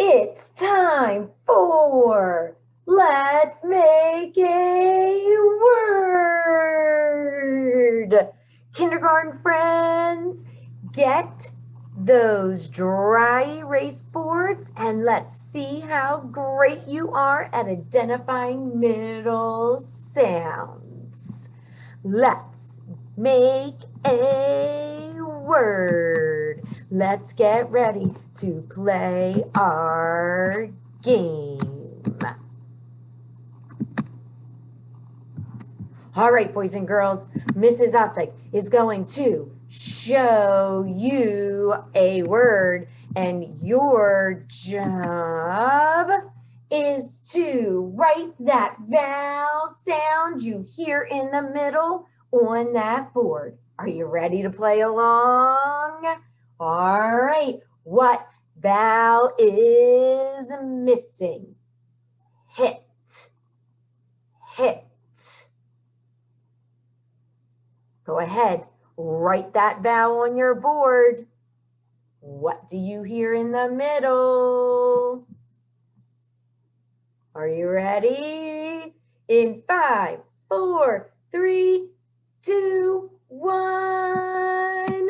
It's time for Let's Make a Word. Kindergarten friends, get those dry erase boards and let's see how great you are at identifying middle sounds. Let's make a word. Let's get ready to play our game. All right, boys and girls, Mrs. Optic is going to show you a word, and your job is to write that vowel sound you hear in the middle on that board. Are you ready to play along? All right, what vowel is missing? Hit, hit. Go ahead, write that vowel on your board. What do you hear in the middle? Are you ready? In 5, 4, 3, 2, 1.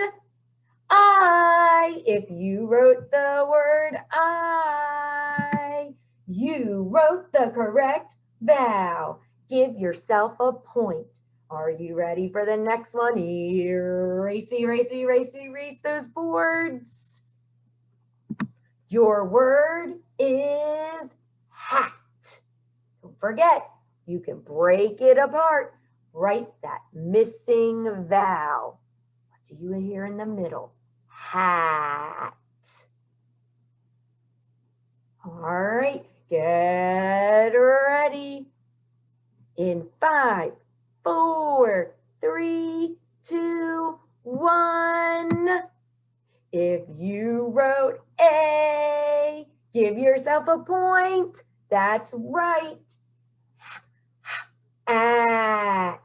I. If you wrote the word I, you wrote the correct vowel. Give yourself a point. Are you ready for the next one? Erase, erase, erase, erase those boards. Your word is hat. Don't forget, you can break it apart. Write that missing vowel. What do you hear in the middle? Hat. All right, get ready. In 5, 4, 3, 2, 1. If you wrote A, give yourself a point. That's right. At.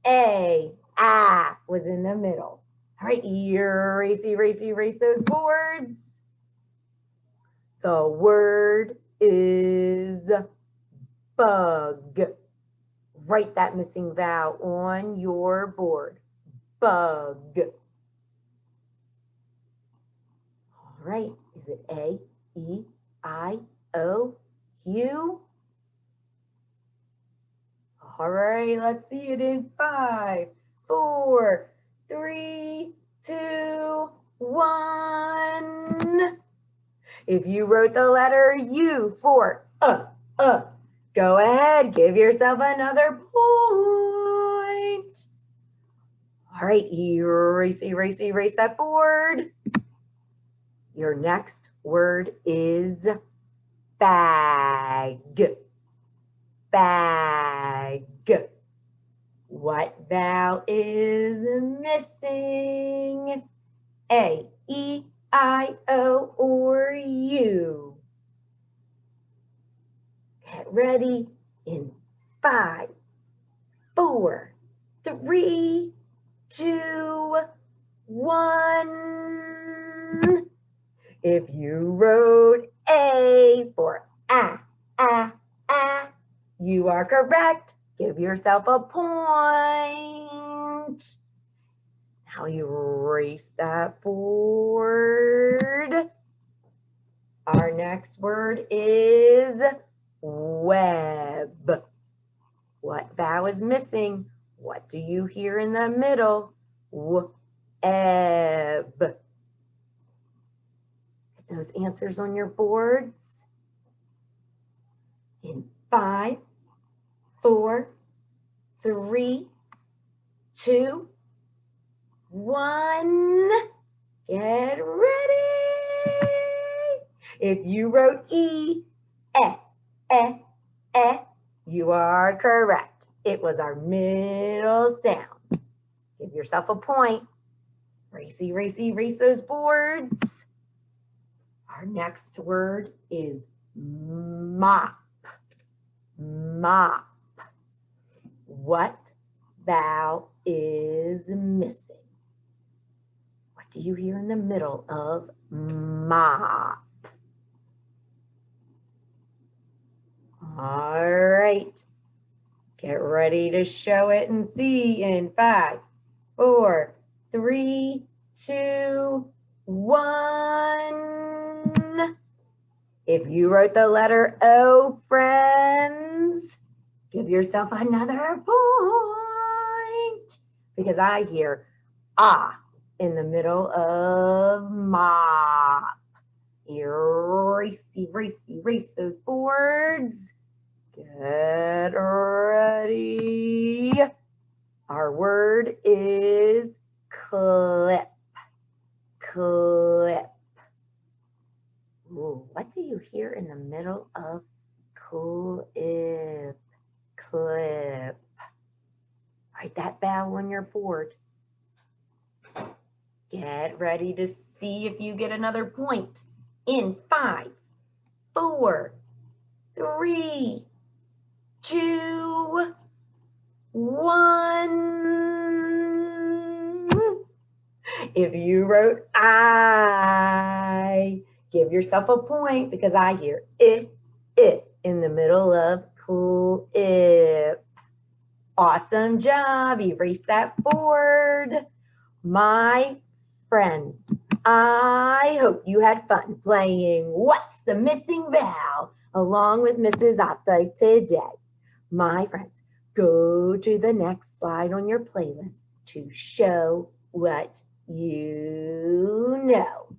A. Ah was in the middle. All right, erase, erase, erase those boards. The word is bug. Write that missing vowel on your board. Bug. All right, is it A, E, I, O, U? All right, let's see it in 5, 4, 3, 2, 1. If you wrote the letter U for go ahead, give yourself another point. All right, erase, erase, erase that board. Your next word is bag. Bag. What vowel is missing? A, E, I, O, or U? Get ready in 5, 4, 3, 2, 1. If you wrote A for you are correct. Give yourself a point. Now erase that board. Our next word is web. What vowel is missing? What do you hear in the middle? Eb. Get those answers on your boards. In 5, 4, 3, 2, 1. Get ready. If you wrote E, you are correct. It was our middle sound. Give yourself a point. Erase, erase, erase those boards. Our next word is mop. Mop. What vowel is missing? What do you hear in the middle of mop? All right. Get ready to show it and see in 5, 4, 3, 2, 1. If you wrote the letter O, friends, give yourself another point because I hear ah in the middle of mop. Erase, erase, erase those boards. Get ready. Our word is clip. Clip. Ooh, what do you hear in the middle of clip? Clip. Write that vowel on your board. Get ready to see if you get another point in 5, 4, 3, 2, 1. If you wrote I, give yourself a point because I hear it in the middle of clip. Awesome job. Erase that board. My friends, I hope you had fun playing What's the Missing Vowel along with Mrs. Opdyke today. My friends, go to the next slide on your playlist to show what you know.